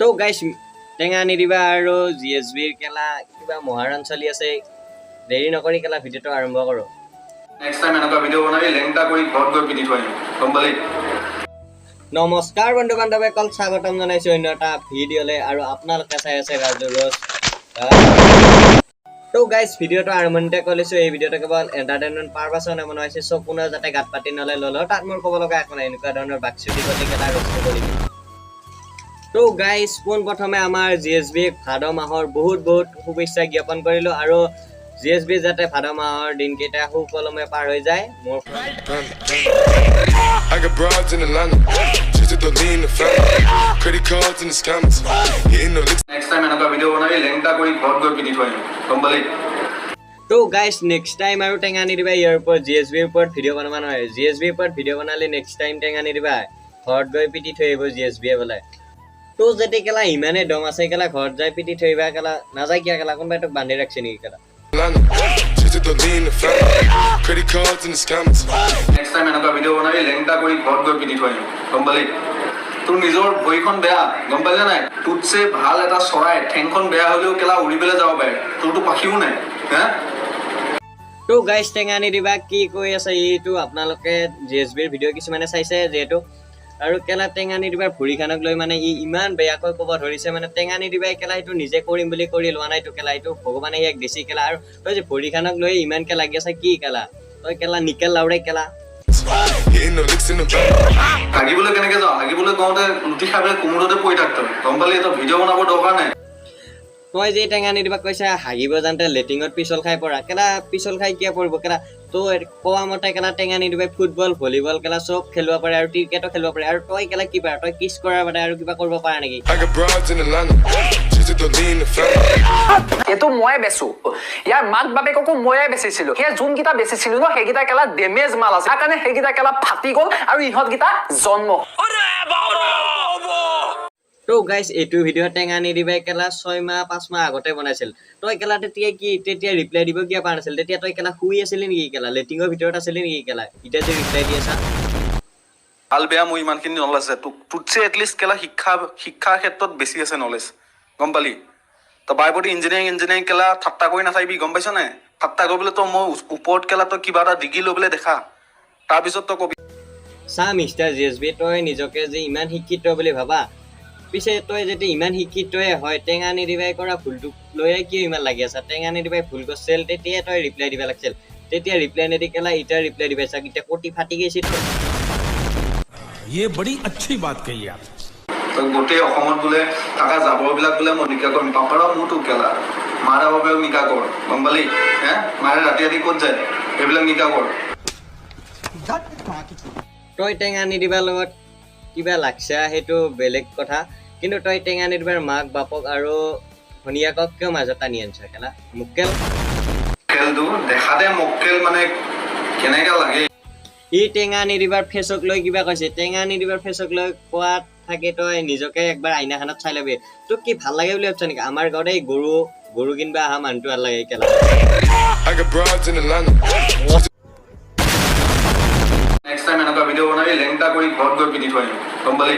তো গাইস টেঙা নিদিবা আৰু জিএসবিৰ কেলা কিবা মহাৰণ চলি আছে দেৰি নকৰি কেলা ভিডিওটো আৰম্ভ কৰো নেক্সট টাইম এনেকুৱা ভিডিও বনাবি লেংটা কৰি ঘৰত গৈ পিটি থৈ আহিম গম পালি নমস্কাৰ বন্ধু বান্ধৱীসকল স্বাগতম জনাইছো অন্য এটা ভিডিওলে আৰু আপোনালোকে চাই আছে ৰাজু ৰস তো গাইস ভিডিওটো আৰম্ভণিতে কৈছো এই ভিডিওটো কেৱল এন্টাৰটেইনমেন্ট পাৰপাছনে বনোৱা হৈছে সো কোনো যাতে গাত পাতি নলে ললো তাত মোৰ ক'ব লগা একো নাই এনেকুৱা ধৰণৰ বাকচুটি গতি কেলা ৰস্ত কৰি তো গাইস পোন প্ৰথমে আমাৰ জিএসবি ভাদ মাহৰ বহুত শুভেচ্ছা জ্ঞাপন কৰিলো আৰু জিএসবি যাতে ভাদ মাহৰ দিনকেইটা সুকলমে পাৰ হৈ যায় মোৰ I got broads in Atlanta, just to lean the family, credit cards and the scammers, hitting the licks. Next time এনেকুৱা ভিডিও বনাবি লেংটা কৰি ঘৰত গৈ পিটি থৈ আহিম গম পালি তো গাইস নেক্সট টাইম আৰু টেঙা নিদিবা ইয়াৰ ওপৰত জিএসবিৰ ওপৰত ভিডিও বনাব নহয় জিএসবিৰ ওপৰত ভিডিও বনালে নেক্সট টাইম টেঙা নিদিবা ঘৰত গৈ পিটি থৈ আহিব জিএসবিয়ে বলে তো যেতে কেলা ইমানে দম আছে কেলা ঘৰত যাই পিটি থৈবা কেলা নাযায় কিয়া কেলা কোনবাই তোক বান্ধি ৰাখছে নেকি কেলা Just to lean the family, credit cards and the scammers. Next time এনেকুৱা ভিডিও বনাবি লেংটা কৰি ঘৰত গৈ পিটি থৈ আহিম গম পালি তোৰ নিজৰ ভৰিখন বেয়া গম পালি নাই তোতছে ভাল এটা চৰাই ঠেংখন বেয়া হ'লেও কেলা উৰিবলৈ যাব পাৰে তোৰতো পাখিও নাই হা তো গাইস টেঙা নিদিবা কি কৈ আছে এইটো আপোনালোকে জিএসবিৰ ভিডিও কিছুমানে চাইছে যেটো আৰু কেলা টেঙা নিদিবাৰ ভৰিখানক লৈ মানে ইমান বেয়াকৈ ক'ব ধৰিছে মানে টেঙা নিদিবাই কেলা এইটো নিজে কৰিম বুলি কৰি লোৱা নাই তো কেলা এইটো ভগৱানে ইয়াক দিছি কেলা আৰু তই যে ভৰিখানক লৈ ইমানকে লাগি আছে কি কেলা তই কেলা নিকেল লাউৰে কেলা Hitting the licks in the back. হাগিবলৈ কেনেকে যাওঁ হাগিবলৈ কওঁতে লুটি খাবলৈ কোমোৰতে পৰি থাকতো গম পালি এইটো ভিডিও বনাব দৰকাৰ নাই তই যে টেঙা নিদিবা কৈছা হাগিব যাওঁতে লেটিঙত পিছল খাই পৰা কেলা পিছল খাই কিয় পৰিব কেলা তো কোৱা মতে কেলা টেঙা নিদিবাই ফুটবল ভলীবল কেলা চব খেলিব পাৰে আৰু ক্ৰিকেটো খেলিব পাৰে আৰু তই কেলা কি পাৰ তই কিছ কৰাৰ বাদে আৰু কিবা কৰিব পাৰা নেকি I got broads in Atlanta, just to lean the family. এটো মই বেচো ইয়াৰ মাক বাপেককো ময়ে বেচিছিলো সেই যোন কিটা বেচিছিলো ন সেইকিটা কেলা ডেমেজ মাল আছে কাৰণে সেইকিটা কেলা ফাটি গল আৰু ইহত কিটা জন্ম তো গাইস এইটো ভিডিও টেঙা নিদিবাই কেলা 6 মাহ 5 মাহ আগতে বনাইছিল তই কেলা তেতিয়া ৰিপ্লাই দিব কিয়া পাৰ নাছিল তেতিয়া তই কেলা শুই আছিল নেকি কেলা লেটিঙৰ ভিতৰত আছিল নেকি কেলা ইটা যে ৰিপ্লাই দি আছা ভাল বেয়া মোৰ ইমানখিনি নলেজ আছে তোতছে এটলিষ্ট কেলা শিক্ষাৰ ক্ষেত্ৰত বেছি আছে নলেজ গম পালি তো বাইবডি ইঞ্জিনিয়াৰিং কেলা ঠাট্টা কৰি নাথাকিবি গম পাইছ নাই ঠাট্টা কৰিবলৈ তো মই ওপৰত কেলা তো কিবা এটা ডিগ্ৰী লৈ পেলাই দেখা তাৰপিছত তো কবি চা মিষ্টাৰ জিএসবি তই নিজকে যে ইমান শিক্ষিত বুলি ভাবা পিছে তই যদি ইমান শিক্ষিতয়ে হয় টেঙা নিদিবাই কৰা ভুলটো লৈয়ে কিয় ইমান লাগি আছা টেঙা নিদিবাই ভুল কৰিছিল তেতিয়া তই ৰিপ্লাই দিব লাগিছিল তেতিয়া ৰিপ্লাই নিদি কেলা ইটা ৰিপ্লাই দিবা চাক ইটা কোটি ফাটি গৈছিল ये बड़ी अच्छी बात कही आप তো গোটেই অসমত বোলে থকা জাবৰবিলাক বোলে মই নিকা কৰিম পাপাৰা মোৰতো কেলা মাৰা বাবেও নিকা কৰ গম পালি হে মাৰে ৰাতি ৰাতি ক'ত যায় এইবিলাক নিকা কৰ তই টেঙা নিদিবাৰ লগত কিবা লাগছা সেইটো বেলেগ কথা কিন্তু তই টেঙা নিদিবাৰ মাক বাপক আৰু ভনিয়াকক কিয় মাজত টানি আনছা কেলা মুকেল খেলটো দেখাতে মক্কেল মানে কেনেকা লাগে ই টেঙা নিদিবাৰ ফেচক লৈ কিবা কৈছে টেঙা নিদিবাৰ ফেচক লৈ কোৱাত থাকে তই নিজকে একবাৰ আইনাখানত চাই লবি তোক কি ভাল লাগে বুলি ভাবছ নেকি আমাৰ গাঁৱত এই গৰু কিনবা আহা মানুহটো ভাল লাগে কেলা I got broads in Atlanta. Next time এনেকুৱা ভিডিও বনাবি লেংটা কৰি ঘৰত গৈ পিটি থৈ আহিম গম পালি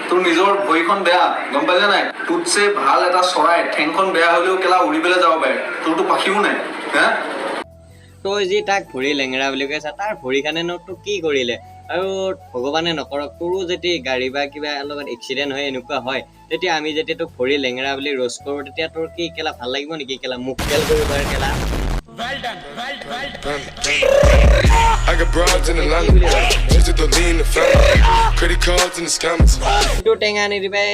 তোৰ নিজৰ ভৰিখন বেয়া গম পালি নাই তোতছে ভাল এটা চৰাই ঠেংখন বেয়া হ'লেও কেলা উৰিবলৈ যাব পাৰে তোৰতো পাখিও নাই হা তই যি তাক ভৰি লেঙেৰা বুলি কৈছা তাৰ ভৰিখানে ন তোক কি কৰিলে আৰু ভগৱানে নকৰক তোৰো যদি গাড়ী বা কিবা লগত এক্সিডেণ্ট হয় এনেকুৱা হয় তেতিয়া আমি যেতিয়া তোক ভৰি লেঙেৰা বুলি ৰোজ কৰোঁ তেতিয়া তোৰ কি কেলা ভাল লাগিব নেকি কেলা মুকেল কৰিব পাৰে কেলা I got broads in Atlanta, just to lean the family, credit cards and the scammers. কিন্তু টেঙা নিদিবাই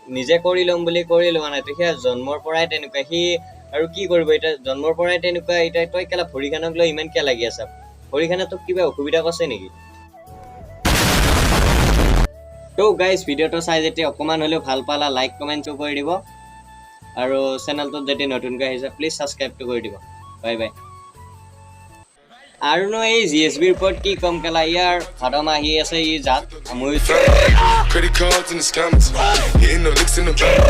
নিজে কৰি ল'ম বুলি কৰি লোৱা নাই তেতিয়া জন্মৰ পৰাই তেনেকুৱা সি আৰু কি কৰিব এতিয়া জন্মৰ পৰাই তেনেকুৱা এতিয়া তই কেলা ভৰিখানক লৈ ইমান কিয় লাগি আছা ভৰিখানে তোক কিবা অসুবিধা কৰিছে নেকি তো গাইজ ভিডিওটো চাই যেতিয়া অকণমান হ'লেও ভাল পালা লাইক কমেণ্টটো কৰি দিব আৰু চেনেলটোত যদি নতুনকৈ আহিছে প্লিজ ছাবস্ক্ৰাইবটো কৰি দিব বাই বাই আৰু ন এই জিএসবিৰ ওপৰত কি কম কেলা ইয়াৰ ভাদ মাহ আহি আছে ই যাক মই Credit cards and the scammers, hitting the licks in the back.